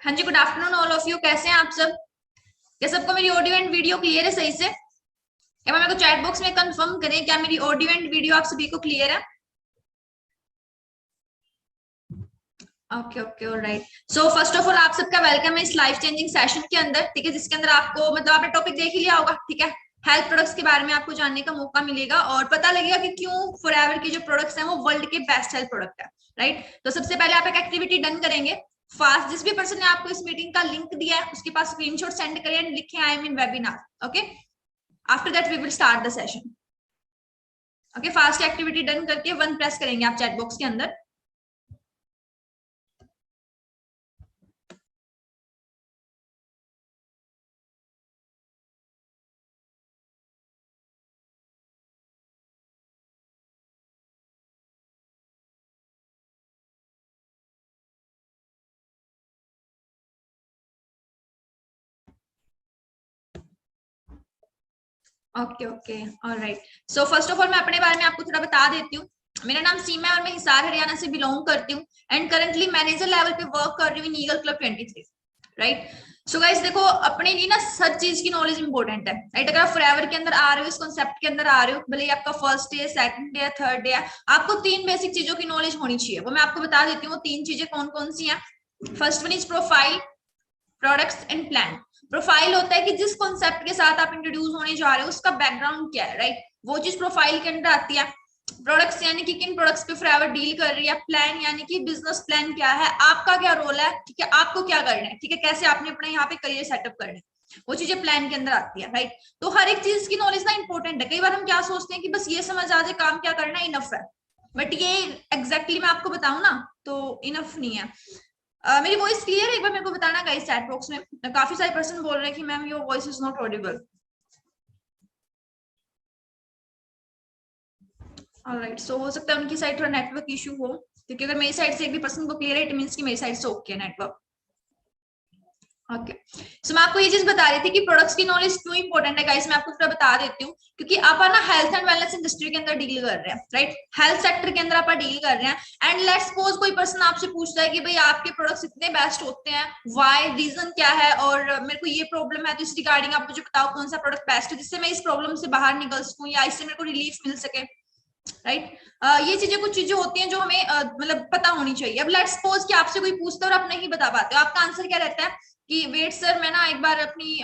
हाँ जी, good afternoon all of you. कैसे हैं आप सब? क्या सबको मेरी ऑडियो एंड वीडियो क्लियर है सही से? क्या मेरे को चैट बॉक्स में कंफर्म करें, क्या मेरी ऑडियो एंड वीडियो आप सभी को क्लियर है? Okay okay, alright. So first of all आप सबका वेलकम है इस लाइफ चेंजिंग सेशन के अंदर, ठीक है, जिसके अंदर आपको मतलब आपने टॉपिक देख ही लिया होगा, ठीक है। हेल्थ प्रोडक्ट्स के बारे में आपको जानने का मौका मिलेगा और पता लगेगा कि क्यों फॉरएवर के जो प्रोडक्ट्स हैं वो वर्ल्ड के बेस्ट हेल्थ प्रोडक्ट है, राइट। तो सबसे पहले आप एक एक्टिविटी डन करेंगे फास्ट। जिस भी पर्सन ने आपको इस मीटिंग का लिंक दिया है उसके पास स्क्रीनशॉट सेंड करें एंड लिखें I am in webinar. Okay, after that we will start the session. Okay, fast activity done करके वन प्रेस करेंगे आप चैट बॉक्स के अंदर। Okay okay, alright. So first of all मैं अपने बारे में आपको थोड़ा बता देती हूँ। मेरा नाम सीमा है और मैं हिसार हरियाणा से बिलोंग करती हूँ एंड करंटली मैनेजर लेवल पे वर्क कर रही हूँ in Eagle club 23, right. So guys देखो, अपने लिए ना हर चीज की नॉलेज इंपॉर्टेंट है, राइट। अगर आप फॉरएवर के अंदर आ रहे हो, इस कॉन्सेप्ट के अंदर आ रहे हो, भले ही आपका first day, second day, third day है, आपको तीन बेसिक चीजों की नॉलेज होनी चाहिए। वो मैं आपको बता देती हूँ वो तीन चीजें कौन कौन सी हैं। First one is profile, products and plan. Profile होता है कि जिस कॉन्सेप्ट के साथ आप इंट्रोड्यूस होने जा रहे हो उसका बैकग्राउंड क्या है, राइट, वो चीज प्रोफाइल के अंदर आती है। प्रोडक्ट्स यानी कि किन प्रोडक्ट्स पे फॉरएवर डील कर रही है। प्लान यानी कि बिजनेस प्लान क्या है, आपका क्या रोल है, ठीक है, आपको क्या करना है, ठीक है, कैसे आपने अपना यहाँ पे करियर सेटअप करना है, वो चीजें प्लान के अंदर आती है, राइट। तो हर एक चीज की नॉलेज ना इंपॉर्टेंट है। कई बार हम क्या सोचते हैं कि बस ये समझ आ जाए काम क्या करना है, इनफ है, बट ये एग्जैक्टली मैं आपको बताऊं ना तो इनफ नहीं है। मेरी वॉइस क्लियर है? एक बार मेरे को बताना गाइस चैट बॉक्स में। काफी सारे पर्सन बोल रहे हैं कि ma'am your voice is not audible. Alright, so हो सकता है उनकी साइड थोड़ा नेटवर्क इशू हो, क्योंकि अगर मेरी साइड से एक भी पर्सन को क्लियर है इट मींस कि मेरी साइड से ओके है नेटवर्क। ओके, सो मैं आपको ये चीज बता रही थी कि प्रोडक्ट्स की नॉलेज क्यों इंपॉर्टेंट है गाइस। मैं आपको थोड़ा बता देती हूँ, क्योंकि आप ना हेल्थ एंड वेलनेस इंडस्ट्री के अंदर डील कर रहे हैं, राइट। हेल्थ सेक्टर के अंदर आप डील कर रहे हैं एंड लेट्स सपोज कोई पर्सन आपसे पूछता है कि भाई आपके प्रोडक्ट्स इतने बेस्ट होते हैं, व्हाई, रीजन क्या है, और मेरे को ये प्रॉब्लम है, तो इस रिगार्डिंग आप मुझे बताओ कौन सा प्रोडक्ट बेस्ट है जिससे मैं इस प्रॉब्लम से बाहर निकल सकूं या इससे मेरे को रिलीफ मिल सके, राइट। ये चीजें कुछ चीजें होती हैं जो हमें मतलब पता होनी चाहिए। अब लेट्स सपोज कि आपसे कोई पूछता है और आप नहीं बता पाते हो, आपका आंसर क्या रहता है कि वेट सर, मैं ना एक बार अपनी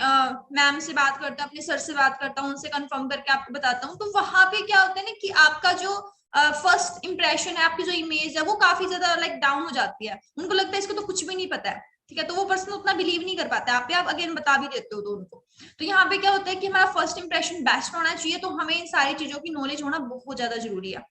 मैम से बात करता हूँ, अपने सर से बात करता हूँ, उनसे कंफर्म करके आपको बताता हूँ। तो वहां पे क्या होता है ना कि आपका जो फर्स्ट इंप्रेशन है, आपकी जो इमेज है वो काफी ज्यादा लाइक डाउन हो जाती है। उनको लगता है इसको तो कुछ भी नहीं पता है, ठीक है, तो वो पर्सन उतना बिलीव नहीं कर पाता है आप पे, आप अगेन बता भी देते हो तो उनको। तो यहाँ पे क्या होता है कि हमारा फर्स्ट इंप्रेशन बेस्ट होना चाहिए, तो हमें इन सारी चीजों की नॉलेज होना बहुत ज्यादा जरूरी है।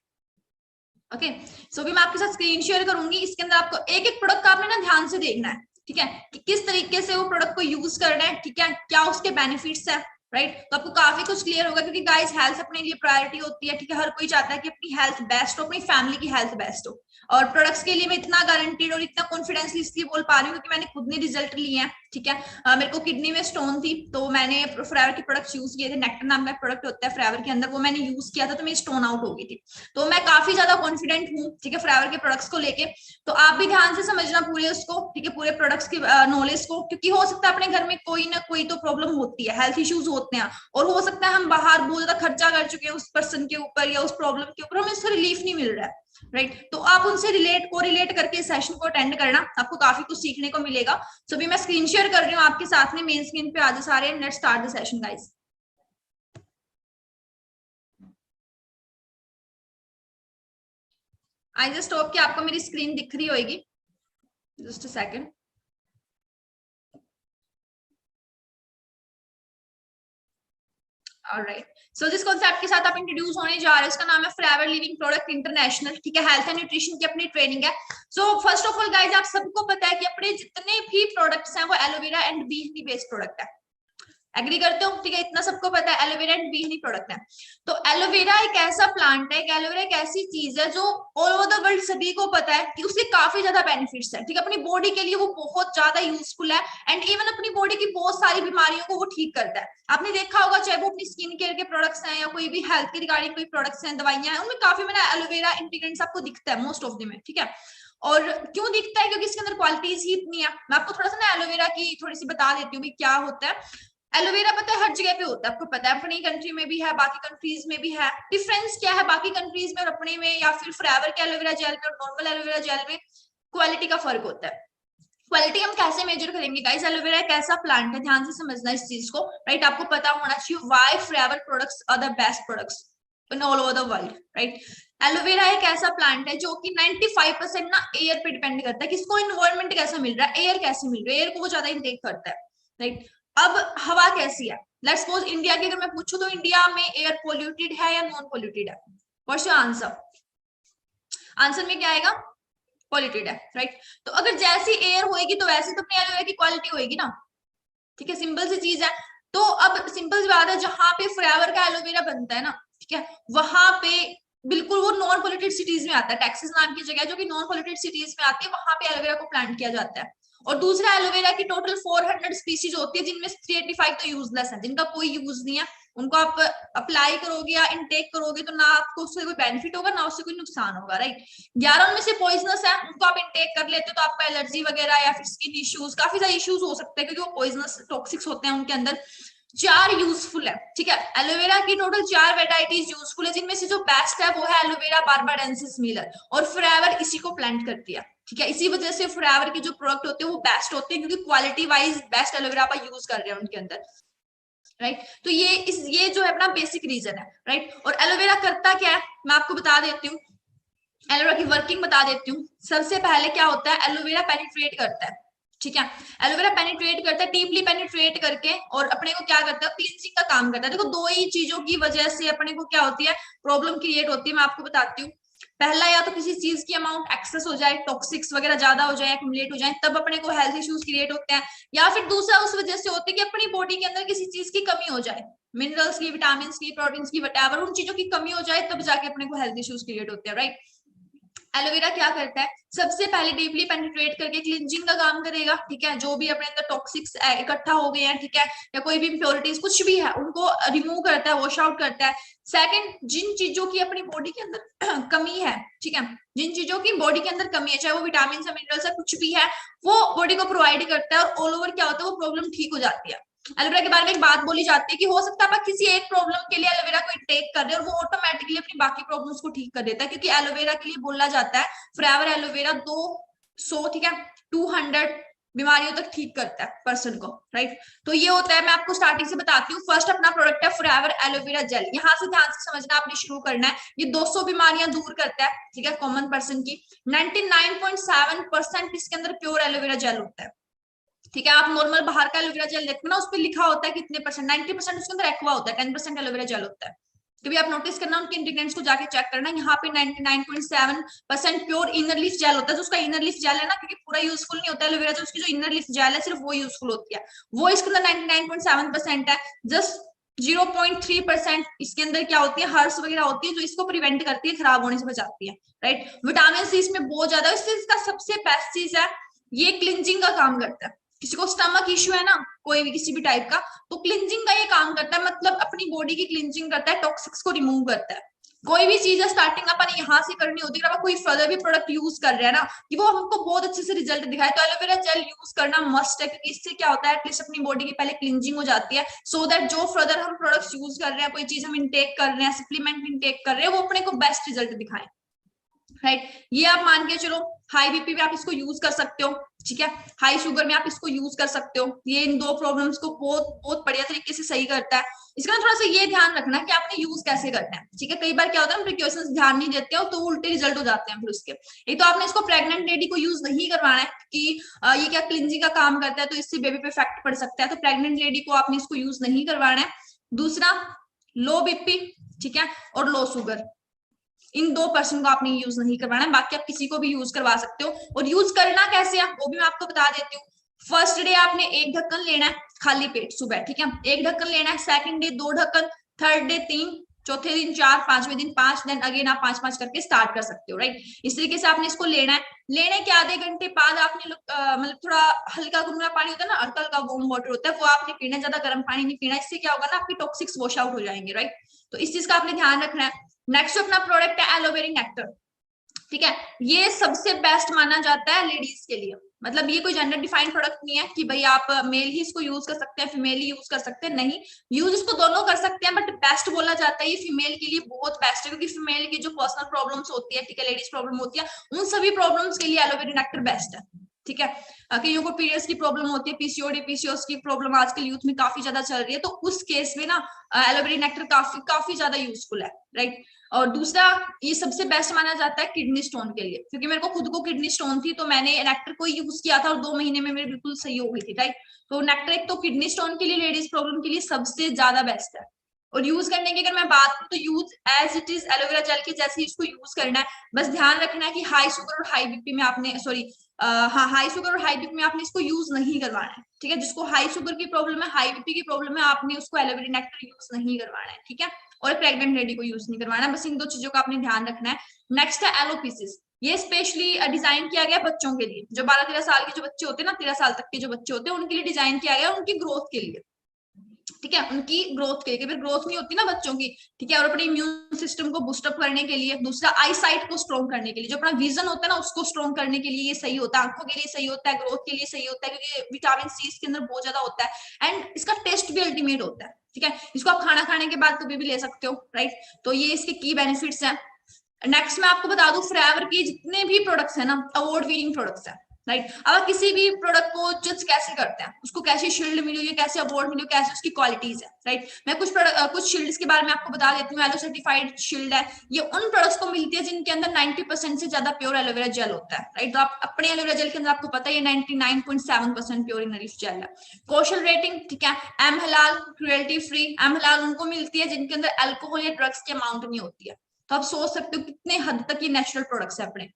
ओके, सो भी मैं आपके साथ स्क्रीन शेयर करूंगी, इसके अंदर आपको एक एक प्रोडक्ट का आपने ना ध्यान से देखना है, ठीक है, कि किस तरीके से वो प्रोडक्ट को यूज करना है, ठीक है, क्या उसके बेनिफिट्स है, राइट। तो आपको काफी कुछ क्लियर होगा, क्योंकि गाइस हेल्थ अपने लिए प्रायोरिटी होती है, ठीक है, हर कोई चाहता है कि अपनी हेल्थ बेस्ट हो, अपनी फैमिली की हेल्थ बेस्ट हो। और प्रोडक्ट्स के लिए मैं इतना गारंटीड और इतना कॉन्फिडेंसली इसलिए बोल पा रही हूँ क्योंकि मैंने खुद ने रिजल्ट लिए हैं, ठीक है। मेरे को किडनी में स्टोन थी तो मैंने फॉरएवर के प्रोडक्ट्स यूज किए थे। नेक्टर नाम का प्रोडक्ट होता है फॉरएवर के अंदर, वो मैंने यूज किया था तो मेरी स्टोन आउट हो गई थी। तो मैं काफी ज्यादा कॉन्फिडेंट हूँ, ठीक है, फॉरएवर के प्रोडक्ट्स को लेके। तो आप भी ध्यान से समझना पूरे उसको, ठीक है, पूरे प्रोडक्ट्स की नॉलेज को, क्योंकि हो सकता है अपने घर में कोई ना कोई तो प्रॉब्लम होती है, हेल्थ इश्यूज होते हैं, और हो सकता है हम बाहर बहुत ज्यादा खर्चा कर चुके हैं उस पर्सन के ऊपर या उस प्रॉब्लम के ऊपर, हमें उससे रिलीफ नहीं मिल रहा है, राइट। तो आप उनसे रिलेट करके इस सेशन को अटेंड करना, आपको काफी कुछ सीखने को मिलेगा। सो भी मैं स्क्रीन शेयर कर रही हूँ आपके साथ में मेन स्क्रीन पे आज सारे। Let's start the session guys. I just hope कि आपको मेरी स्क्रीन दिख रही होगी। Just a second. ऑलराइट, सो जिस कॉन्सेप्ट के साथ आप इंट्रोड्यूस होने जा रहे हैं उसका नाम है फॉरएवर लिविंग प्रोडक्ट इंटरनेशनल, ठीक है। हेल्थ एंड न्यूट्रिशन की अपनी ट्रेनिंग है। सो फर्स्ट ऑफ ऑल गाइस, आप सबको पता है कि अपने जितने भी प्रोडक्ट्स हैं वो aloe vera and B Honey based product है। एग्री करते हो? ठीक है, इतना सबको पता है aloe vera and B Honey product है। तो एलोवेरा एक ऐसा प्लांट है, एलोवेरा एक ऐसी चीज है जो ऑल ओवर द वर्ल्ड सभी को पता है कि उसके काफी ज्यादा बेनिफिट्स है, ठीक है, अपनी बॉडी के लिए वो बहुत ज्यादा यूजफुल है एंड इवन अपनी बॉडी की बहुत सारी बीमारियों को वो ठीक करता है। आपने देखा होगा चाहे वो अपनी स्किन केयर के प्रोडक्ट्स हैं या कोई भी हेल्थ के रिगार्डिंग कोई प्रोडक्ट्स हैं, दवाइयां हैं, उनमें काफी मैंने एलोवेरा इंग्रेडिएंट्स आपको दिखता है मोस्ट ऑफ द में, ठीक है। और क्यों दिखता है, क्योंकि इसके अंदर क्वालिटीज ही इतनी है। मैं आपको थोड़ा सा ना एलोवेरा की थोड़ी सी बता देती हूँ क्या होता है। एलोवेरा पता है हर जगह पे होता है, आपको पता है, अपनी कंट्री में भी है, बाकी कंट्रीज में भी है। डिफरेंस क्या है बाकी कंट्रीज में और अपने में, या फिर फॉरएवर के एलोवेरा जेल में और नॉर्मल एलोवेरा जेल में? क्वालिटी का फर्क होता है। क्वालिटी हम कैसे मेजर करेंगे गाइस? एलोवेरा एक ऐसा प्लांट है, ध्यान से समझना इस चीज को, राइट? आपको पता होना चाहिए why Forever products are the best products in all over the world, right? Aloe vera एक ऐसा प्लांट है जो कि 95% ना एयर पे डिपेंड करता है। किसको? इन्वायरमेंट कैसा मिल रहा है, एयर कैसे मिल रहा है, एयर को वो ज्यादा इनटेक करता है, राइट? अब हवा कैसी है? लेट्स सपोज इंडिया की अगर मैं पूछूं तो इंडिया में एयर पोल्यूटेड है या नॉन पोल्यूटेड है? What's your answer? आंसर में क्या आएगा? पोल्यूटेड है, राइट? तो अगर जैसी एयर होएगी तो वैसी तो अपनी एलोवेरा की क्वालिटी होएगी ना, ठीक है? सिंपल सी चीज है। तो अब सिंपल सी बात है, जहां पे फॉरएवर का एलोवेरा बनता है ना, ठीक है, वहां पे बिल्कुल वो नॉन पोल्यूटेड सिटीज में आता है। टेक्सास नाम की जगह जो कि नॉन पोल्यूटेड सिटीज में आती है, वहां पे एलोवेरा को प्लांट किया जाता है। और दूसरा, एलोवेरा की टोटल 400 स्पीसीज होती है, जिनमें 385 तो यूजलेस है, जिनका कोई यूज नहीं है। उनको आप अप्लाई करोगे या इनटेक करोगे तो ना आपको उससे कोई बेनिफिट होगा ना उससे कोई नुकसान होगा, राइट? 11 उनमें से पॉइजनस है, उनको आप इनटेक कर लेते हो तो आपको एलर्जी वगैरह या फिर स्किन इश्यूज, काफी सारे इश्यूज हो सकते हैं, क्योंकि वो पॉइजनस टॉक्सिक्स होते हैं उनके अंदर। 4 यूजफुल है, ठीक है? एलोवेरा की टोटल 4 वेराइटीज यूजफुल है, जिनमें से जो बेस्ट है वो है एलोवेरा बार्बाडेंसिस मिलर, और फॉरएवर इसी को प्लांट करती है, ठीक है? इसी वजह से फॉरएवर के जो प्रोडक्ट होते हैं वो बेस्ट होते हैं, क्योंकि क्वालिटी वाइज बेस्ट एलोवेरा का यूज कर रहे हैं उनके अंदर, राइट? तो ये जो है अपना बेसिक रीजन है, राइट? और एलोवेरा करता क्या है मैं आपको बता देती हूँ, एलोवेरा की वर्किंग बता देती हूँ। सबसे पहले क्या होता है, एलोवेरा पेनिट्रेट करता है, ठीक है? एलोवेरा पेनिट्रेट करता है, डीपली पेनिट्रेट करके, और अपने को क्या करता है, क्लींजिंग का काम करता है। देखो, दो ही चीजों की वजह से अपने को क्या होती है, प्रॉब्लम क्रिएट होती है, मैं आपको बताती हूँ। पहला, या तो किसी चीज की अमाउंट एक्सेस हो जाए, टॉक्सिक्स वगैरह ज्यादा हो जाए, एक्यूमुलेट हो जाए, तब अपने को हेल्थ इश्यूज क्रिएट होते हैं। या फिर दूसरा उस वजह से होती है कि अपनी बॉडी के अंदर किसी चीज की कमी हो जाए, मिनरल्स की, विटामिन की, प्रोटीन्स की, वटएवर, उन चीजों की कमी हो जाए, तब जाके अपने को हेल्थ इश्यूज क्रिएट होते हैं, राइट? एलोवेरा क्या करता है, सबसे पहले डीपली पेनिट्रेट करके क्लींजिंग का काम करेगा, ठीक है? जो भी अपने अंदर टॉक्सिक्स इकट्ठा हो गए हैं, ठीक है, या कोई भी इम्प्योरिटीज कुछ भी है, उनको रिमूव करता है, वॉश आउट करता है। सेकंड, जिन चीजों की अपनी बॉडी के अंदर कमी है, ठीक है, जिन चीजों की बॉडी के अंदर कमी है, चाहे वो विटामिन या मिनरल्स है, कुछ भी है, वो बॉडी को प्रोवाइड करता है, और ऑल ओवर क्या होता है, वो प्रॉब्लम ठीक हो जाती है। एलोवेरा के बारे में एक बात बोली जाती है कि हो सकता है आप किसी एक प्रॉब्लम के लिए एलोवेरा को टेक कर रहे हैं और वो ऑटोमेटिकली अपनी बाकी प्रॉब्लम्स को ठीक कर देता है, क्योंकि एलोवेरा के लिए बोला जाता है फॉरएवर एलोवेरा 200, ठीक है, 200 बीमारियों तक ठीक करता है पर्सन को, राइट? तो ये होता है, मैं आपको स्टार्टिंग से बताती हूँ। फर्स्ट अपना प्रोडक्ट है फॉरएवर एलोवेरा जेल, यहाँ से ध्यान से समझना, आपने शुरू करना है। ये 200 बीमारियां दूर करता है, ठीक है, कॉमन पर्सन की। 99.7% इसके अंदर प्योर एलोवेरा जेल होता है, ठीक है? आप नॉर्मल बाहर का एलोवेरा जेल देखते ना, उस पर लिखा होता है कितने परसेंट, 90% उसके अंदर एक्वा होता है, 10% एलोवेरा जेल होता है। कभी आप नोटिस करना, उनके इंग्रेडिएंट्स को जाके चेक करना, यहाँ पे 99.7% प्योर इनर लीफ जेल होता है। जो उसका इनर लीफ जेल है ना, क्योंकि पूरा यूजफुल नहीं होता एलोवेरा, जो उसकी जो इनर लीफ जेल है सिर्फ वो यूजफुल होती है, वो इसके अंदर 99.7% है। जस्ट 0.3% इसके अंदर क्या होती है, हर्ब्स वगैरह होती है, जो इसको प्रिवेंट करती है, खराब होने से बचाती है, राइट? विटामिन सी इसमें बहुत ज्यादा है। इसका सबसे बेस्ट चीज है, ये क्लिंजिंग का काम करता है। किसी को स्टमक इश्यू है ना, कोई भी किसी भी टाइप का, तो क्लिंजिंग का ये काम करता है, मतलब अपनी बॉडी की क्लिंजिंग करता है, टॉक्सिक्स को रिमूव करता है। कोई भी चीज है स्टार्टिंग अपन यहाँ से करनी होती है, अगर कोई फर्दर भी प्रोडक्ट यूज कर रहे हैं ना, कि वो हमको बहुत अच्छे से रिजल्ट दिखाए, तो एलोवेरा जेल यूज करना मस्ट है, क्योंकि इससे क्या होता है, एटलीस्ट अपनी बॉडी की पहले क्लिंजिंग हो जाती है, सो दैट जो फर्दर हम प्रोडक्ट्स यूज कर रहे हैं, कोई चीज हम इनटेक कर रहे हैं, सप्लीमेंट इनटेक कर रहे हैं, वो अपने को बेस्ट रिजल्ट दिखाए, राइट? ये आप मान के चलो, हाई बीपी में आप इसको यूज कर सकते हो, ठीक है, हाई शुगर में आप इसको यूज कर सकते हो। ये इन दो प्रॉब्लम्स को बहुत बहुत बढ़िया तरीके से सही करता है। इसका थोड़ा सा ये ध्यान रखना कि आपने यूज कैसे करना है, ठीक है? कई बार क्या होता है, हम प्रिकॉशंस ध्यान नहीं देते हो तो उल्टे रिजल्ट हो जाते हैं फिर उसके। एक तो आपने इसको प्रेग्नेंट लेडी को यूज नहीं करवाना है कि ये क्या क्लिंजिंग का काम करता है तो इससे बेबी पे इफेक्ट पड़ सकता है, तो प्रेग्नेंट लेडी को आपने इसको यूज नहीं करवाना है। दूसरा, लो बीपी, ठीक है, और लो शुगर, इन 2% को आपने यूज नहीं करवाना है, बाकी आप किसी को भी यूज करवा सकते हो। और यूज करना कैसे है वो भी मैं आपको बता देती हूँ। फर्स्ट डे आपने 1 ढक्कन लेना है खाली पेट सुबह, ठीक है, 1 ढक्कन लेना है। सेकंड डे 2 ढक्कन, थर्ड डे 3, चौथे दिन 4, पांचवें दिन 5, देन अगेन आप 5-5 करके स्टार्ट कर सकते हो, राइट? इस तरीके से आपने इसको लेना है। लेने के आधे घंटे बाद आपने मतलब थोड़ा हल्का गुनगुना पानी होता है ना, हल्का हल्का वार्म वाटर होता है, वो आपने पीना, ज्यादा गर्म पानी नहीं पीना। इससे क्या होगा ना, आपकी टॉक्सिक्स वॉश आउट हो जाएंगे, राइट? तो इस चीज का आपने ध्यान रखना है। नेक्स्ट अपना प्रोडक्ट है एलोवेरा नेक्टर। ठीक है, ये सबसे बेस्ट माना जाता है लेडीज के लिए। मतलब ये कोई जेंडर डिफाइंड प्रोडक्ट नहीं है कि भाई आप मेल ही इसको यूज कर सकते हैं, फीमेल ही यूज कर सकते हैं, नहीं, यूज इसको दोनों कर सकते हैं, बट बेस्ट बोला जाता है ये फीमेल के लिए बहुत बेस्ट है, क्योंकि फीमेल की जो पर्सनल प्रॉब्लम्स होती है, ठीक है, लेडीज प्रॉब्लम होती है, उन सभी प्रॉब्लम्स के लिए एलोवेरा नेक्टर बेस्ट है। ठीक है, कईयों को पीरियड्स की प्रॉब्लम होती है, पीसीओडी पीसीओएस की प्रॉब्लम आजकल यूथ में काफी ज्यादा चल रही है, तो उस केस में ना एलोवेरा नेक्टर काफी काफी ज्यादा यूजफुल है, राइट। और दूसरा, ये सबसे बेस्ट माना जाता है किडनी स्टोन के लिए, क्योंकि मेरे को खुद को किडनी स्टोन थी, तो मैंने नेक्टर को यूज किया था और 2 महीने में मेरी बिल्कुल सही हो गई थी, राइट। तो नेक्टर एक तो किडनी स्टोन के लिए, लेडीज प्रॉब्लम के लिए सबसे ज्यादा बेस्ट है। और यूज करने की अगर मैं बात करूं तो use as it is aloe vera gel के जैसे ही इसको यूज करना है। बस ध्यान रखना है कि हाई शुगर और हाई बीपी में आपने, सॉरी हाँ, हाई शुगर और हाई बीपी में आपने इसको यूज नहीं करवाना है, ठीक है। जिसको हाई शुगर की प्रॉब्लम है, हाई बीपी की प्रॉब्लम है, आपने उसको एलोवेरा नेक्टर यूज नहीं करवाना है, ठीक है। और प्रेग्नेंट लेडी को यूज नहीं करवाना, बस इन 2 चीजों का आपने ध्यान रखना है। नेक्स्ट है एलोपीसिस। ये स्पेशली डिजाइन किया गया बच्चों के लिए, जो 12-13 साल के जो बच्चे होते हैं ना, 13 साल तक के जो बच्चे होते हैं, उनके लिए डिजाइन किया गया, उनकी ग्रोथ के लिए, ठीक है, उनकी ग्रोथ के लिए, फिर ग्रोथ नहीं होती ना बच्चों की, ठीक है, और अपने इम्यून सिस्टम को बूस्टअप करने के लिए, दूसरा आई साइट को स्ट्रॉन्ग करने के लिए, जो अपना विजन होता है ना उसको स्ट्रॉन्ग करने के लिए ये सही होता है, आंखों के लिए सही होता है, ग्रोथ के लिए सही होता है, क्योंकि विटामिन सी इसके अंदर बहुत ज्यादा होता है, एंड इसका टेस्ट भी अल्टीमेट होता है, ठीक है। इसको आप खाना खाने के बाद कभी भी ले सकते हो, राइट। तो ये इसके की बेनिफिट्स हैं। नेक्स्ट मैं आपको बता दूं, फॉरएवर के जितने भी प्रोडक्ट्स है ना, अवार्ड विनिंग प्रोडक्ट्स है, राइट। अब किसी भी प्रोडक्ट को जज कैसे करते हैं, उसको कैसे शील्ड मिली हुई है, कैसे अवार्ड मिली, कैसे उसकी क्वालिटीज है, राइट। मैं कुछ शील्ड्स के बारे में आपको बता देती हूँ। एलो सर्टिफाइड शील्ड है, ये उन प्रोडक्ट्स को मिलती है जिनके अंदर 90% से ज्यादा प्योर एलोवेरा जेल होता है, राइट। तो आप अपने एलोवेरा जेल के अंदर आपको पता है 99.7% प्योर इनरिच जेल है। कौशल रेटिंग, ठीक है। एम हलाल, क्रुएल्टी फ्री। एम हलाल उनको मिलती है जिनके अंदर अल्कोहल या ड्रग्स की अमाउंट नहीं होती है। तो आप सोच सकते हो कितने हद तक ये नेचुरल प्रोडक्ट्स है अपने।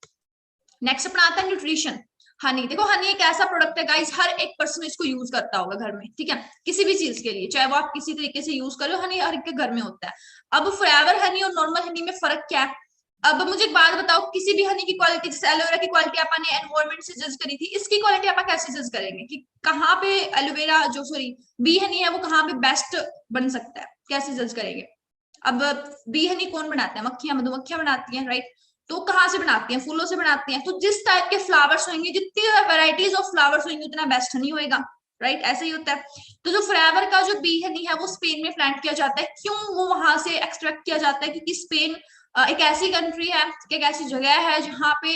नेक्स्ट अपना आता है न्यूट्रिशन। हनी, देखो हनी एक ऐसा प्रोडक्ट है गाइस, हर एक पर्सन इसको यूज करता होगा घर में, ठीक है, किसी भी चीज के लिए, चाहे वो आप किसी तरीके से यूज करो, हनी हर एक के घर में होता है। अब फॉरएवर हनी और नॉर्मल हनी में फर्क क्या है? अब मुझे एक बात बताओ, किसी भी हनी की क्वालिटी, जैसे एलोवेरा की क्वालिटी आपने एनवायरमेंट से जज करी थी, इसकी क्वालिटी आप कैसे जज करेंगे कि कहाँ पे एलोवेरा जो सॉरी बी हनी है वो कहाँ पे बेस्ट बन सकता है, कैसे जज करेंगे? अब बी हनी कौन बनाता है? मक्खियां, मधुमक्खियां बनाती हैं, राइट। तो कहाँ से बनाती हैं? फूलों से बनाती हैं। तो जिस टाइप के फ्लावर्स होंगे, जितनी वेराइटीज ऑफ फ्लावर्स होंगे, उतना बेस्ट हनी होएगा, राइट। ऐसे ही होता है। तो जो फॉरएवर का जो बी हनी है वो स्पेन में प्लांट किया जाता है। क्यों वो वहां से एक्सट्रैक्ट किया जाता है? क्योंकि स्पेन एक ऐसी कंट्री है, एक ऐसी जगह है जहाँ पे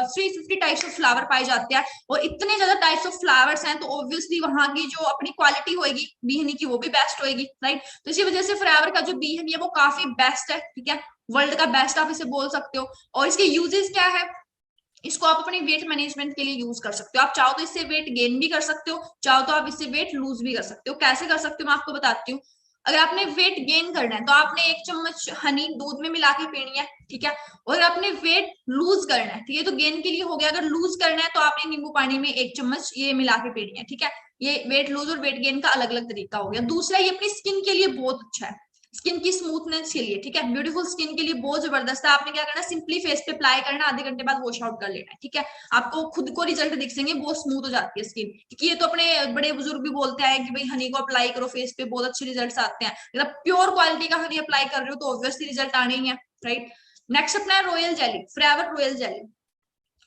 350 टाइप्स ऑफ फ्लावर पाए जाते हैं, और इतने ज्यादा टाइप्स ऑफ फ्लावर्स हैं, तो ऑब्वियसली वहां की जो अपनी क्वालिटी होगी बी हनी की, वो भी बेस्ट होगी, राइट। तो इसी वजह से फॉरएवर का जो बी हनी है वो काफी बेस्ट है, ठीक है, वर्ल्ड का बेस्ट आप इसे बोल सकते हो। और इसके यूजेस क्या है? इसको आप अपने वेट मैनेजमेंट के लिए यूज कर सकते हो। आप चाहो तो इससे वेट गेन भी कर सकते हो, चाहो तो आप इससे वेट लूज भी कर सकते हो। कैसे कर सकते हो मैं आपको बताती हूँ। अगर आपने वेट गेन करना है तो आपने 1 चम्मच हनी दूध में मिला के पीनी है, ठीक है। और अगर आपने वेट लूज करना है, ठीक है, तो गेन के लिए हो गया। अगर लूज करना है तो आपने नींबू पानी में 1 चम्मच ये मिला के पीनी है, ठीक है। ये वेट लूज और वेट गेन का अलग अलग तरीका हो गया। दूसरा, ये अपनी स्किन के लिए बहुत अच्छा है, स्किन की स्मूथनेस के लिए, ठीक है, ब्यूटीफुल स्किन के लिए बहुत जबरदस्त है। आपने क्या करना है, सिंपली फेस पे अप्लाई करना, आधे घंटे बाद वॉश आउट कर लेना है, ठीक है। आपको खुद को रिजल्ट दिखेंगे, बहुत स्मूथ हो जाती है स्किन। क्योंकि ये तो अपने बड़े बुजुर्ग भी बोलते हैं कि भाई हनी को अप्लाई करो फेस पे, बहुत अच्छे रिजल्ट आते हैं। अगर आप प्योर क्वालिटी का हनी अप्लाई कर रहे हो तो ऑब्वियसली रिजल्ट आने ही है, राइट। नेक्स्ट अपना है royal jelly, forever royal jelly.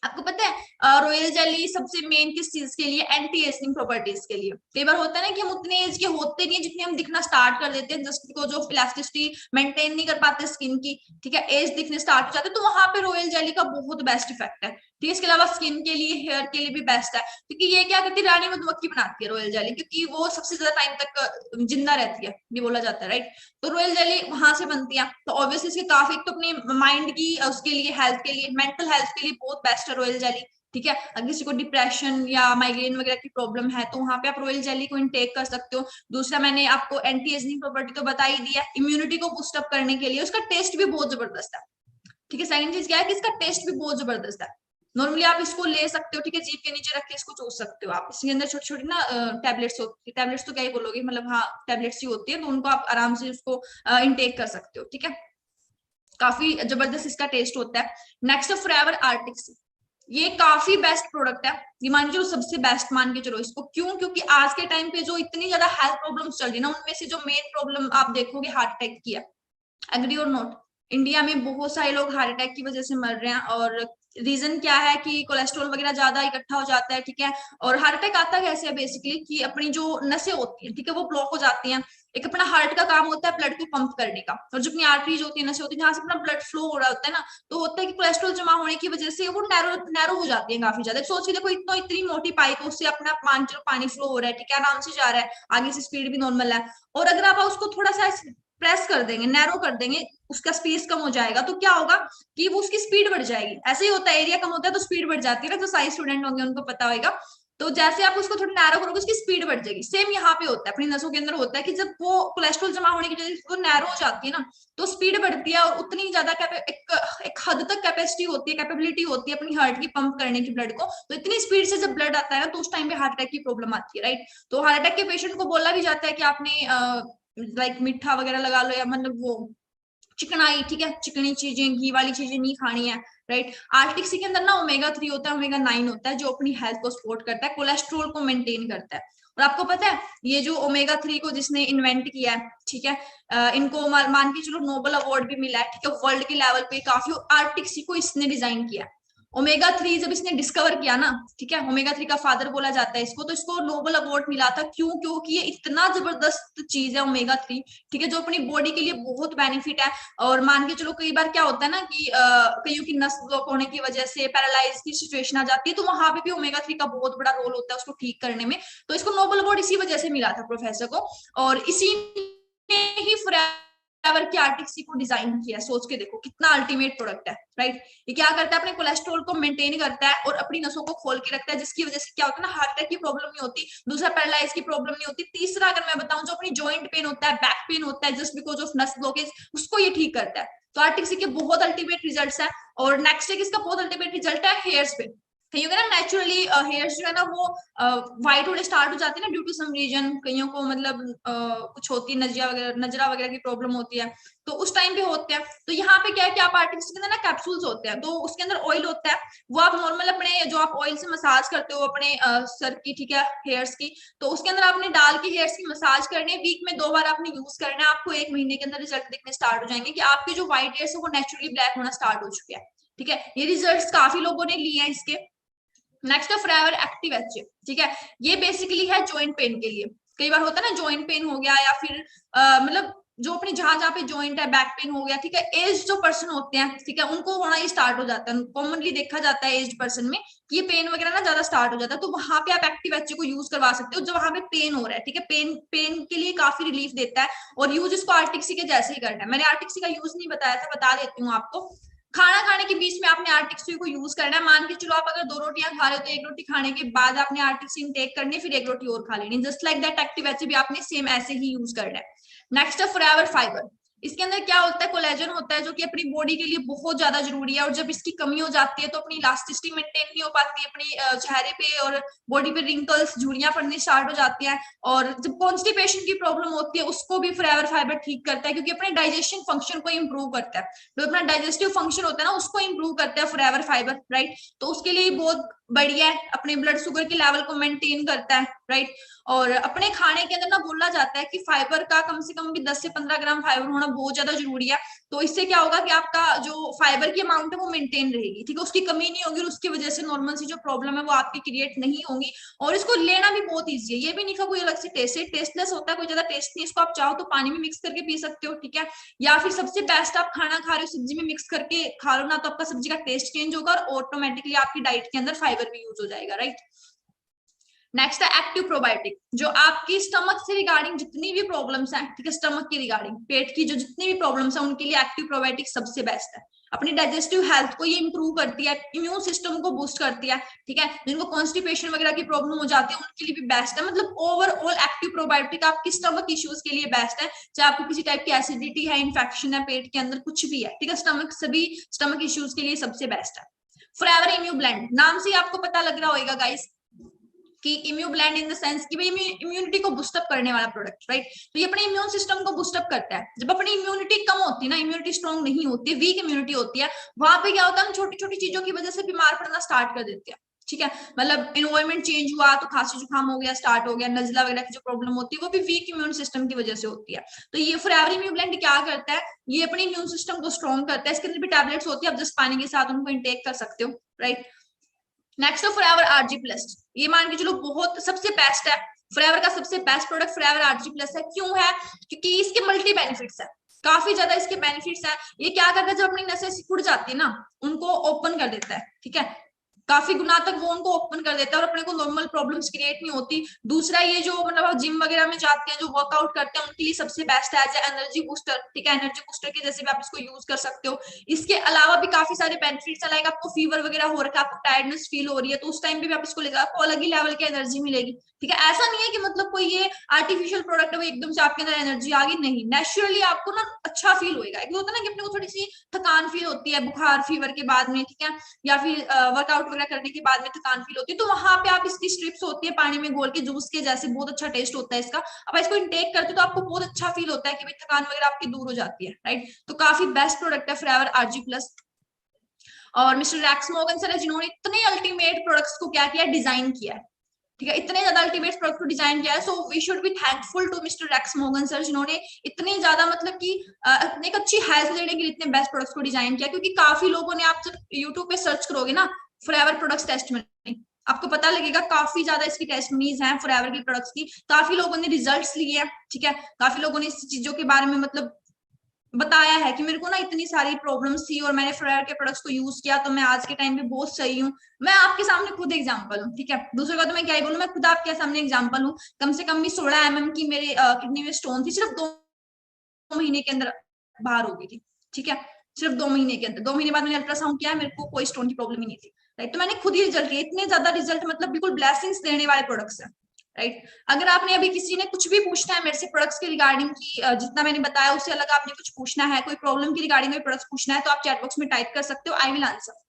आपको पता है रॉयल जेली सबसे मेन किस चीज के लिए? एंटी एजिंग प्रॉपर्टीज के लिए। कई बार होता है ना कि हम उतने एज के होते नहीं है जितने हम दिखना स्टार्ट कर देते हैं, जस्ट को जो इलास्टिसिटी मेंटेन नहीं कर पाते स्किन की, ठीक है, एज दिखने स्टार्ट हो जाते हैं, तो वहां पे रॉयल जेली का बहुत बेस्ट इफेक्ट है, ठीक है। इसके अलावा स्किन के लिए, हेयर के लिए भी बेस्ट है, क्योंकि ये क्या करती है, रानी मधुमक्खी बनाती है रॉयल जेली, क्योंकि वो सबसे ज्यादा टाइम तक जिंदा रहती है, ये बोला जाता है, राइट। तो रॉयल जेली वहां से बनती है। तो ऑब्वियसली इसके काफी तो अपने माइंड की, उसके लिए, हेल्थ के लिए, मेंटल हेल्थ के लिए बहुत बेस्ट है रॉयल जेली, ठीक है। अगर किसी को डिप्रेशन या माइग्रेन वगैरह की प्रॉब्लम है तो वहां पे आप रॉयल जेली को इनटेक कर सकते हो। दूसरा, मैंने आपको एंटी एजिंग प्रॉपर्टी तो बता ही दी है, इम्यूनिटी को बूस्ट अप करने के लिए उसका टेस्ट भी बहुत जबरदस्त है, ठीक है। सेकंड चीज क्या है कि इसका टेस्ट भी बहुत जबरदस्त है। नॉर्मली आप इसको ले सकते हो, ठीक है, जीभ के नीचे रख के इसको चूस सकते हो आप। इसके अंदर छोटी छोटी ना टैबलेट्स होती है, टैबलेट्स तो क्या ही बोलोगे, मतलब हाँ टैबलेट्स ही होती है, तो उनको आप आराम से उसको इनटेक कर सकते हो, ठीक है। काफी जबरदस्त इसका टेस्ट होता है। नेक्स्ट फॉरएवर आर्टिक्स, ये काफी बेस्ट प्रोडक्ट है, ये मान के चलो सबसे बेस्ट मान के चलो इसको। क्यों? क्योंकि आज के टाइम पे जो इतनी ज्यादा हेल्थ प्रॉब्लम्स चल रही है ना, उनमें से जो मेन प्रॉब्लम आप देखोगे हार्ट अटैक की है। एग्री और नॉट? इंडिया में बहुत सारे लोग हार्ट अटैक की वजह से मर रहे हैं, और रीजन क्या है कि कोलेस्ट्रॉल वगैरह ज्यादा इकट्ठा हो जाता है, ठीक है। और हार्ट अटैक आता कैसे है बेसिकली कि अपनी जो नसें होती हैं, ठीक है, वो ब्लॉक हो जाती हैं। एक अपना हार्ट का काम होता है ब्लड को पंप करने का, और जो अपनी आर्टरीज होती है, नसें होती है, जहां से अपना ब्लड फ्लो हो रहा होता है ना, तो होता है कि कोलेस्ट्रॉल जमा होने की वजह से वो नैरो हो जाती है काफी ज्यादा। सोच के देखो, इतनी मोटी पाइप है, उससे अपना पानी फ्लो हो रहा है, ठीक है, आराम से जा रहा है, आगे से स्पीड भी नॉर्मल है। और अगर आप उसको थोड़ा सा प्रेस कर देंगे, नैरो कर देंगे, उसका स्पेस कम हो जाएगा, तो क्या होगा कि वो उसकी स्पीड बढ़ जाएगी। ऐसे ही होता है, एरिया कम होता है तो स्पीड बढ़ जाती है ना, जो साइंस स्टूडेंट होंगे उनको पता होगा। तो जैसे आप उसको थोड़ा नैरो करोगे, उसकी स्पीड बढ़ जाएगी। सेम यहाँ पे होता है, अपनी नसों के अंदर होता है कि जब वो कोलेस्ट्रॉल जमा होने की वजह से वो नैरो हो जाती है ना, तो स्पीड बढ़ती है, और उतनी ज्यादा एक हद तक कैपेसिटी होती है, कैपेबिलिटी होती है अपनी हार्ट की पंप करने की ब्लड को। तो इतनी स्पीड से जब ब्लड आता है ना, तो उस टाइम पे हार्ट अटैक की प्रॉब्लम आती है, राइट। तो हार्ट अटैक के पेशेंट को बोला भी जाता है कि आपने लाइक मीठा वगैरह लगा लो, या मतलब वो चिकनाई, ठीक है, चिकनी चीजें, घी वाली चीजें नहीं खानी है, राइट। आर्टिक सी के अंदर ना ओमेगा 3 होता है, ओमेगा 9 होता है, जो अपनी हेल्थ को सपोर्ट करता है, कोलेस्ट्रोल को मेंटेन करता है। और आपको पता है ये जो ओमेगा 3 को जिसने इन्वेंट किया है, ठीक है, इनको मान के चलो नोबेल अवार्ड भी मिला है, ठीक है, वर्ल्ड के लेवल पे काफी। आर्टिक सी को इसने डिजाइन किया। ओमेगा 3 जब इसने डिस्कवर किया ना, ठीक है, ओमेगा 3 का फादर बोला जाता है इसको, तो इसको नोबेल अवार्ड मिला था। क्यों? क्योंकि ये इतना जबरदस्त चीज है ओमेगा 3, ठीक है, जो अपनी बॉडी के लिए बहुत बेनिफिट है। और मान के चलो कई बार क्या होता है ना कि कईयों की नस ब्लॉक होने की वजह से पैरालाइज की सिचुएशन आ जाती है, तो वहां पे भी ओमेगा 3 का बहुत बड़ा रोल होता है उसको ठीक करने में। तो इसको नोबेल अवार्ड इसी वजह से मिला था प्रोफेसर को, और इसी ने ही फॉरएवर की आर्टिक सी को डिजाइन किया। सोच के देखो कितना अल्टीमेट प्रोडक्ट है, राइट। ये क्या करता है, अपने कोलेस्ट्रॉल को मेंटेन करता है और अपनी नसों को खोल के रखता है, जिसकी वजह से क्या होता है ना, हार्ट अटैक की प्रॉब्लम नहीं होती। दूसरा, पैरालाइज की प्रॉब्लम नहीं होती। तीसरा, अगर मैं बताऊं, जो अपनी जॉइंट पेन होता है, बैक पेन होता है, जस्ट बिकॉज ऑफ नस ब्लॉकेज, उसको ये ठीक करता है। तो आर्टिक सी के बहुत अल्टीमेट रिजल्ट्स है। और नेक्स्ट एक इसका बहुत अल्टीमेट रिजल्ट है हेयर्स पे। कईयों के ना नेचुरली हेयर्स जो है ना वो व्हाइट होने स्टार्ट हो जाते हैं ना, ड्यू टू सम रीजन। कईयों को मतलब कुछ होती है, नजरा वगैरह की प्रॉब्लम होती है, तो उस टाइम पे होते हैं। तो यहाँ पे क्या है कि आप आर्टिस्ट के अंदर ना कैप्सूल्स होते हैं, तो उसके अंदर ऑयल होता है। वो आप नॉर्मल अपने जो आप ऑयल से मसाज करते हो अपने सर की, ठीक है, हेयर्स की, तो उसके अंदर आपने डाल के हेयर्स की मसाज करनी है। वीक में 2 बार आपने यूज करना है। आपको 1 महीने के अंदर रिजल्ट दिखने स्टार्ट हो जाएंगे कि आपके जो व्हाइट हेयर्स है वो नेचुरली ब्लैक होना स्टार्ट हो चुके हैं, ठीक है। ये रिजल्ट काफी लोगों ने लिए हैं इसके। नेक्स्ट है फॉरएवर एक्टिव एच, ठीक है। ये बेसिकली है जॉइंट पेन के लिए। कई बार होता है ना जॉइंट पेन हो गया, या फिर मतलब जो अपने जहां जहां पे जॉइंट है, बैक पेन हो गया, ठीक है, एज जो पर्सन होते हैं, ठीक है, उनको होना ये स्टार्ट हो जाता है। कॉमनली देखा जाता है एज पर्सन में कि ये पेन वगैरह ना ज्यादा स्टार्ट हो जाता है। तो वहां पे आप एक्टिव एच को यूज करवा सकते हो, जो वहां पे पेन हो रहा है, ठीक है। पेन के लिए काफी रिलीफ देता है। और यूज इसको आर्टिक्सी के जैसे ही करना है। मैंने आर्टिक्सी का यूज नहीं बताया था, बता देती हूँ आपको। खाना खाने के बीच में आपने आर्टिक्सी को यूज करना है। मान के चलो आप अगर 2 रोटियां खा रहे हो, तो 1 रोटी खाने के बाद आपने आर्टिक्सी इनटेक करनी है, फिर 1 रोटी और खा लेनी। Just like that active H भी आपने सेम ऐसे ही यूज करना है। नेक्स्ट है फॉरएवर फाइबर। इसके अंदर क्या होता है, कोलेजन होता है, जो कि अपनी बॉडी के लिए बहुत ज्यादा जरूरी है। और जब इसकी कमी हो जाती है तो अपनी इलास्टिसिटी मेंटेन नहीं हो पाती है, अपनी चेहरे पे और बॉडी पे रिंकल्स, झुर्रियां पड़नी स्टार्ट हो जाती हैं। और जब कॉन्स्टिपेशन की प्रॉब्लम होती है, उसको भी फॉरएवर फाइबर ठीक करता है, क्योंकि अपने डाइजेशन फंक्शन को इंप्रूव करता है। जो अपना डाइजेस्टिव फंक्शन होता है ना, उसको इंप्रूव करता है फॉरएवर फाइबर, राइट। तो उसके लिए बहुत बढ़िया है, अपने ब्लड शुगर के लेवल को मेंटेन करता है, राइट। और अपने खाने के अंदर ना बोला जाता है कि फाइबर का कम से कम भी 10 से 15 ग्राम फाइबर होना बहुत ज्यादा जरूरी है। तो इससे क्या होगा कि आपका जो फाइबर की अमाउंट है वो मेंटेन रहेगी, ठीक है, उसकी कमी नहीं होगी, और उसकी वजह से नॉर्मल सी जो प्रॉब्लम है वो आपकी क्रिएट नहीं होंगी। और इसको लेना भी बहुत ईजी है। ये भी नहीं का कोई अलग से टेस्टलेस होता है, कोई ज्यादा टेस्ट नहीं। इसको आप चाहो तो पानी में मिक्स करके पी सकते हो, ठीक है। या फिर सबसे बेस्ट, आप खाना खा रहे हो, सब्जी में मिक्स करके खा लो ना, तो आपका सब्जी का टेस्ट चेंज होगा और ऑटोमेटिकली आपकी डाइट के अंदर फाइबर भी यूज हो जाएगा, राइट। नेक्स्ट है एक्टिव प्रोबायोटिक, जो आपकी स्टमक से रिगार्डिंग जितनी भी प्रॉब्लम्स हैं, ठीक है, स्टमक की रिगार्डिंग, पेट की जो जितनी भी प्रॉब्लम्स हैं, उनके लिए एक्टिव प्रोबायोटिक सबसे बेस्ट है। अपनी डाइजेस्टिव हेल्थ को ये इंप्रूव करती है, इम्यून सिस्टम को बूस्ट करती है, ठीक है। जिनको कॉन्स्टिपेशन वगैरह की प्रॉब्लम हो जाती है उनके लिए भी बेस्ट है। मतलब ओवरऑल एक्टिव प्रोबायोटिक आपकी स्टमक इश्यूज के लिए बेस्ट है। चाहे आपको किसी टाइप की एसिडिटी है, इन्फेक्शन है पेट के अंदर, कुछ भी है, ठीक है, सभी स्टमक इश्यूज के लिए सबसे बेस्ट है। फॉरएवर इम्यू ब्लेंड, नाम से ही आपको पता लग रहा होगा गाइस कि इम्यू ब्लेंड इन द सेंस कि भाई इम्यूनिटी को बूस्टअप करने वाला प्रोडक्ट, राइट। तो ये अपने इम्यून सिस्टम को बूस्टअप करता है। जब अपनी इम्यूनिटी कम होती है ना, इम्यूनिटी स्ट्रॉन्ग नहीं होती है, वीक इम्यूनिटी होती है, वहां पे क्या होता है, हम छोटी छोटी चीजों की वजह से बीमार पड़ना स्टार्ट कर देते हैं। ठीक है, मतलब इन्वायरमेंट चेंज हुआ तो खांसी जुकाम हो गया, स्टार्ट हो गया, नजला वगैरह की जो प्रॉब्लम होती है वो भी वीक इम्यून सिस्टम की वजह से होती है। तो ये फॉरएवर इम्यून ब्लेंड क्या करता है, ये अपने इम्यून सिस्टम को स्ट्रॉन्ग करता है। इसके अंदर भी टैबलेट्स होती है, आप जस्ट पानी के साथ उनको इंटेक कर सकते हो, राइट। नेक्स्ट है फॉरएवर आरजी प्लस। ये मान के चलो बहुत सबसे बेस्ट है, फॉरएवर का सबसे best product Forever ARGI plus है। क्यों है, क्योंकि इसके मल्टी बेनिफिट्स है, काफी ज्यादा इसके बेनिफिट्स हैं। ये क्या करता है, जब अपनी नसें सिकुड़ जाती है ना, उनको ओपन कर देता है, ठीक है, काफी गुना तक वो उनको ओपन कर देता है और अपने को नॉर्मल प्रॉब्लम्स क्रिएट नहीं होती। दूसरा ये जो मतलब जिम वगैरह में जाते हैं, जो वर्कआउट करते हैं, उनके लिए सबसे बेस्ट है एज एनर्जी बूस्टर, ठीक है, एनर्जी बूस्टर के जैसे भी आप इसको यूज कर सकते हो। इसके अलावा भी काफी सारे बेनिफिट्स है, लाइक आपको फीवर वगैरह हो रखा है, आपको टायर्डनेस फील हो रही है, तो उस टाइम पे भी आप इसको लेकर आपको अलग ही लेवल की एनर्जी मिलेगी, ठीक है। ऐसा नहीं है कि मतलब कोई ये आर्टिफिशियल प्रोडक्ट है वो एकदम से आपके अंदर एनर्जी आ गई, नहीं, नेचुरली आपको ना अच्छा फील होएगा। एक होता है ना कि अपने को थोड़ी सी थकान फील होती है बुखार फीवर के बाद में, ठीक है, या फिर वर्कआउट वगैरह करने के बाद में थकान फील होती है, तो वहां पे आप इसकी स्ट्रिप्स होती है पानी में घोल के जूस के जैसे, बहुत अच्छा टेस्ट होता है इसका। अब इसको इनटेक करते हो तो आपको बहुत अच्छा फील होता है कि भाई थकान वगैरह आपकी दूर हो जाती है, राइट। तो काफी बेस्ट प्रोडक्ट है फॉरएवर आरजी प्लस। और मिस्टर रैक्स मॉर्गन सर है जिन्होंने इतने अल्टीमेट प्रोडक्ट्स को क्या किया, डिजाइन किया है, ठीक है, इतने ज्यादा अल्टीमेट प्रोडक्ट को डिजाइन किया है। So we should be thankful to mister Rex मॉर्गन सर जिन्होंने इतनी ज्यादा मतलब कि एक अच्छी हेल्थ देने के लिए इतने बेस्ट प्रोडक्ट्स को डिजाइन किया। क्योंकि काफी लोगों ने, आप जब यूट्यूब पे सर्च करोगे ना फॉरएवर प्रोडक्ट्स टेस्टमनी, आपको पता लगेगा काफी ज्यादा इसकी टेस्टमनीज हैं फॉरएवर की प्रोडक्ट्स की, काफी लोगों ने रिजल्ट्स लिए हैं, ठीक है, काफी लोगों ने इस चीजों के बारे में मतलब बताया है कि मेरे को ना इतनी सारी प्रॉब्लम्स थी और मैंने फॉरएवर के प्रोडक्ट्स को यूज किया तो मैं आज के टाइम पे बहुत सही हूँ। मैं आपके सामने खुद एग्जांपल हूँ, ठीक है, दूसरे का तो मैं क्या ही बोलूँ, मैं खुद आपके सामने एग्जांपल हूँ। कम से कम भी 16 mm की मेरे किडनी में स्टोन थी, सिर्फ 2 महीने के अंदर बाहर हो गई थी, ठीक है, सिर्फ 2 महीने के अंदर। 2 महीने बाद मैंने अल्ट्रासाउंड किया, मेरे को कोई स्टोन की प्रॉब्लम ही नहीं थी, राइट। तो मैंने खुद ही रिजल्ट लिया, इतने ज्यादा रिजल्ट मतलब बिल्कुल ब्लेसिंग्स देने वाले प्रोडक्ट्स है, राइट। अगर आपने अभी किसी ने कुछ भी पूछना है मेरे से प्रोडक्ट्स के रिगार्डिंग की, जितना मैंने बताया उससे अलग आपने कुछ पूछना है, कोई प्रॉब्लम की रिगार्डिंग में प्रोडक्ट्स पूछना है, तो आप चैट बॉक्स में टाइप कर सकते हो, I will answer.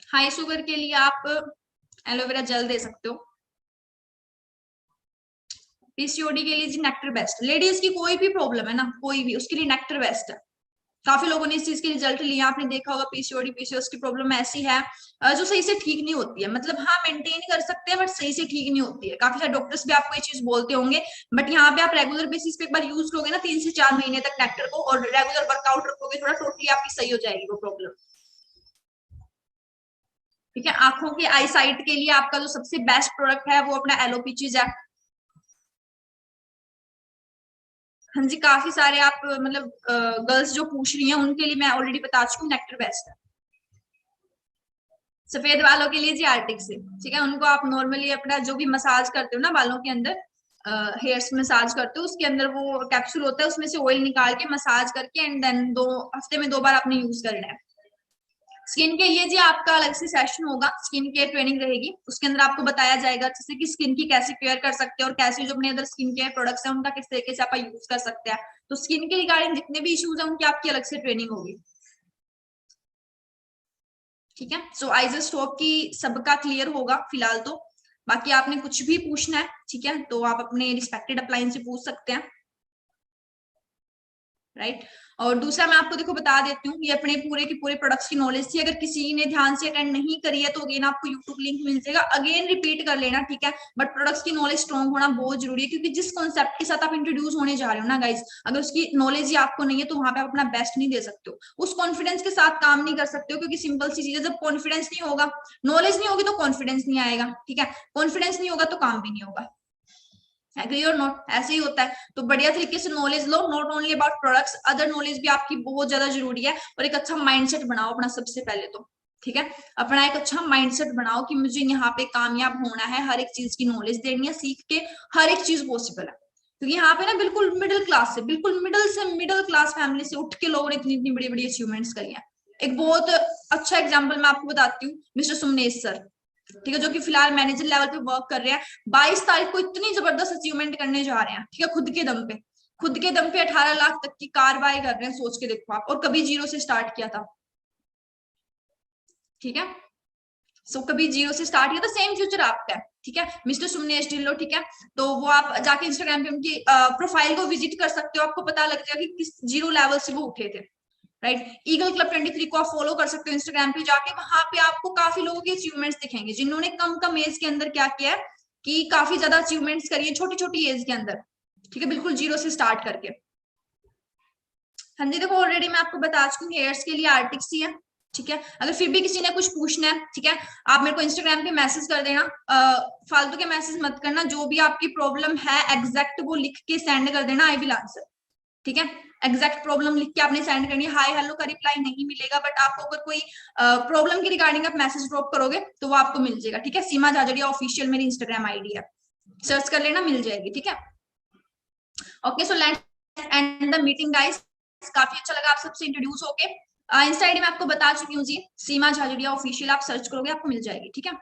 High sugar के लिए आप एलोवेरा जेल दे सकते हो। पीसीओडी के लिए जी नेक्टर बेस्ट, लेडीज की कोई भी प्रॉब्लम है ना, कोई भी, उसके लिए नेक्टर बेस्ट है। काफी लोगों ने इस चीज के रिजल्ट लिया, आपने देखा होगा पीसीओडी पीसीओएस की प्रॉब्लम ऐसी है जो सही से ठीक नहीं होती है, मतलब हाँ मेंटेन कर सकते हैं बट सही से ठीक नहीं होती है। काफी सारे डॉक्टर्स भी आपको ये चीज बोलते होंगे, बट यहाँ पे आप रेगुलर बेसिस पे एक बार यूज करोगे ना 3 से 4 महीने तक नेक्टर को, और रेगुलर वर्कआउट रखोगे थोड़ा, टोटली आपकी सही हो जाएगी वो प्रॉब्लम, ठीक है। आंखों की आई साइट के लिए आपका जो सबसे बेस्ट प्रोडक्ट है वो अपना एलोपीचीज है। हाँ जी, काफी सारे आप मतलब गर्ल्स जो पूछ रही हैं उनके लिए मैं ऑलरेडी बता चुकी हूँ, नेक्टर बेस्ट है। सफेद बालों के लिए जी आर्टिक से, ठीक है, उनको आप नॉर्मली अपना जो भी मसाज करते हो ना बालों के अंदर, हेयर्स मसाज करते हो, उसके अंदर वो कैप्सूल होता है, उसमें से ऑयल निकाल के मसाज करके एंड देन 2 हफ्ते में 2 बार आपने यूज करना है। स्किन के लिए जी आपका अलग से सेशन होगा, स्किन केयर ट्रेनिंग रहेगी, उसके अंदर आपको बताया जाएगा जैसे कि स्किन की कैसे केयर कर सकते हैं और कैसे जो अपने अदर स्किन केयर प्रोडक्ट्स हैं उनका किस तरीके से आप यूज कर सकते हैं। तो स्किन के रिगार्डिंग जितने भी इश्यूज हैं उनकी आपकी अलग से ट्रेनिंग होगी, ठीक है। सो आई जस्ट होप कि सबका क्लियर होगा फिलहाल तो। बाकी आपने कुछ भी पूछना है, ठीक है, तो आप अपने रिस्पेक्टेड अपलाइन से पूछ सकते हैं, राइट। और दूसरा मैं आपको देखो बता देती हूँ, ये अपने पूरे के पूरे प्रोडक्ट्स की नॉलेज थी। अगर किसी ने ध्यान से अटेंड नहीं करी है तो अगेन आपको यूट्यूब लिंक मिल जाएगा, अगेन रिपीट कर लेना, ठीक है। बट प्रोडक्ट्स की नॉलेज स्ट्रॉन्ग होना बहुत जरूरी है, क्योंकि जिस कॉन्सेप्ट के साथ आप इंट्रोड्यूस होने जा रहे हो ना गाइज, अगर उसकी नॉलेज ही आपको नहीं है तो वहां पे आप अपना बेस्ट नहीं दे सकते हो, उस कॉन्फिडेंस के साथ काम नहीं कर सकते हो। क्योंकि सिंपल सी चीज है, जब कॉन्फिडेंस नहीं होगा, नॉलेज नहीं होगी तो कॉन्फिडेंस नहीं आएगा, ठीक है, कॉन्फिडेंस नहीं होगा तो काम भी नहीं होगा, एग्री और नॉट, ऐसे ही होता है। तो बढ़िया तरीके से knowledge low, not only about products, other knowledge भी आपकी बहुत ज्यादा जरूरी है। और एक अच्छा माइंडसेट बनाओ अपना सबसे पहले तो, ठीक है, अपना एक अच्छा माइंडसेट बनाओ कि मुझे यहाँ पे कामयाब होना है, हर एक चीज की नॉलेज देनी है, सीख के हर एक चीज पॉसिबल है। क्योंकि यहाँ पे ना बिल्कुल मिडिल क्लास से, बिल्कुल मिडिल क्लास फैमिली से उठ के लोगों ने इतनी इतनी बड़ी बड़ी अचीवमेंट्स करी है। एक बहुत अच्छा एग्जाम्पल मैं आपको बताती हूँ, मिस्टर सुमनेश सर, ठीक है, जो कि फिलहाल मैनेजर लेवल पे वर्क कर रहे हैं। 22 तारीख को इतनी जबरदस्त अचीवमेंट करने जा रहे हैं, ठीक है, खुद के दम पे 18 लाख तक की कार बाय कर रहे हैं, सोच के देखो आप, और कभी जीरो से स्टार्ट किया था। ठीक है। सो कभी जीरो से स्टार्ट किया तो सेम फ्यूचर आपका है, ठीक है। मिस्टर सुमनेश ढिल्लो, ठीक है, तो वो आप जाके इंस्टाग्राम पे उनकी प्रोफाइल को विजिट कर सकते हो, आपको पता लग जाएगा कि किस जीरो लेवल से वो उठे थे, राइट। ईगल क्लब 23 को आप फॉलो कर सकते हो इंस्टाग्राम पे जाके, वहां पे आपको काफी लोगों के अचीवमेंट्स दिखेंगे जिन्होंने कम एज के अंदर क्या किया है कि काफी ज्यादा अचीवमेंट्स करिए छोटी छोटी एज के अंदर, ठीक है, बिल्कुल जीरो से स्टार्ट करके। हाँ जी, देखो ऑलरेडी मैं आपको बता चुकी हूँ हेयर्स के लिए आर्टिक्स ही है, ठीक है। अगर फिर भी किसी ने कुछ पूछना है, ठीक है, आप मेरे को इंस्टाग्राम पे मैसेज कर देना, फालतू के मैसेज मत करना, जो भी आपकी प्रॉब्लम है एग्जैक्ट वो लिख के सेंड कर देना, आई विल आंसर, ठीक है। एग्जैक्ट प्रॉब्लम लिख के आपने सेंड करनी है, हाय हेलो का रिप्लाई नहीं मिलेगा, बट आपको अगर कोई प्रॉब्लम के रिगार्डिंग आप मैसेज ड्रॉप करोगे तो वो आपको मिल जाएगा, ठीक है। सीमा झाझड़िया ऑफिशियल मेरी इंस्टाग्राम आईडी है, सर्च कर लेना, मिल जाएगी, ठीक है। Okay, so let's end the meeting guys. काफी अच्छा लगा आप सबसे इंट्रोड्यूस होके। इंस्टा आईडी मैं आपको बता चुकी हूँ जी, सीमा झाझड़िया ऑफिशियल, आप सर्च करोगे आपको मिल जाएगी, ठीक है।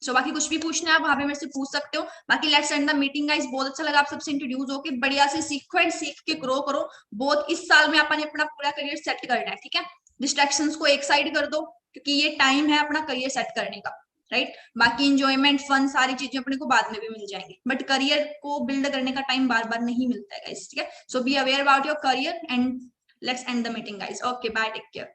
सो बाकी कुछ भी पूछना है आप वहां पे मेरे से पूछ सकते हो। बाकी let's end the meeting guys, बहुत अच्छा लगा आप सबसे इंट्रोड्यूस होके, बढ़िया से सीखो एंड सीख के ग्रो करो। बहुत इस साल में अपन ने अपना पूरा करियर सेट करना है, ठीक है। डिस्ट्रैक्शंस को एक साइड कर दो, क्योंकि ये टाइम है अपना करियर सेट करने का, राइट। बाकी इंजॉयमेंट फन सारी चीजें अपने को बाद में भी मिल जाएंगी, बट करियर को बिल्ड करने का टाइम बार बार नहीं मिलता है गाइस, ठीक है। So be aware about your career and let's end the meeting guys. Okay, bye, take care.